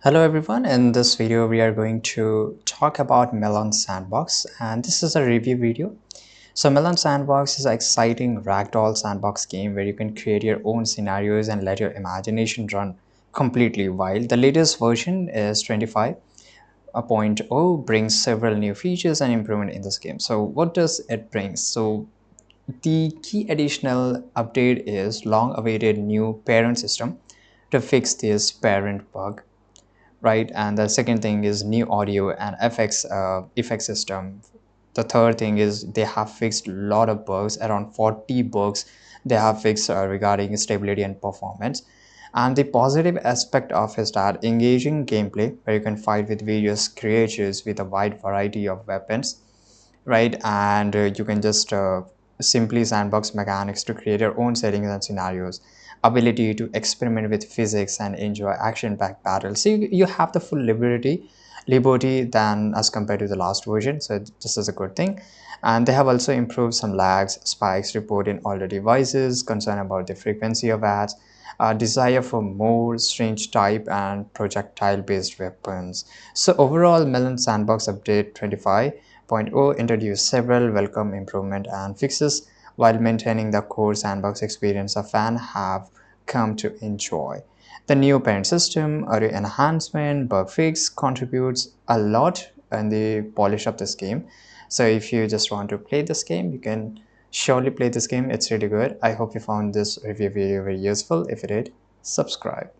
Hello everyone, in this video we are going to talk about Melon Sandbox, and this is a review video. So Melon Sandbox is an exciting ragdoll sandbox game where you can create your own scenarios and let your imagination run completely wild. The latest version is 25.0, brings several new features and improvement in this game. So what does it bring? So the key additional update is long awaited new parent system to fix this parent bug, right? And the second thing is new audio and FX effect system. The third thing is they have fixed a lot of bugs, around 40 bugs they have fixed regarding stability and performance. And the positive aspect of is that engaging gameplay where you can fight with various creatures with a wide variety of weapons, right? And you can just simply sandbox mechanics to create your own settings and scenarios, ability to experiment with physics and enjoy action-packed battles. So you have the full liberty than as compared to the last version. So this is a good thing. And they have also improved some lags, spikes reported in all the devices, concern about the frequency of ads, desire for more strange type and projectile based weapons. So overall, Melon Sandbox Update 25.0 introduced several welcome improvement and fixes while maintaining the core sandbox experience a fan have come to enjoy. The new parent system, array enhancement, bug fix contributes a lot in the polish of this game. So if you just want to play this game, you can surely play this game. It's really good. I hope you found this review video very useful. If you did, subscribe.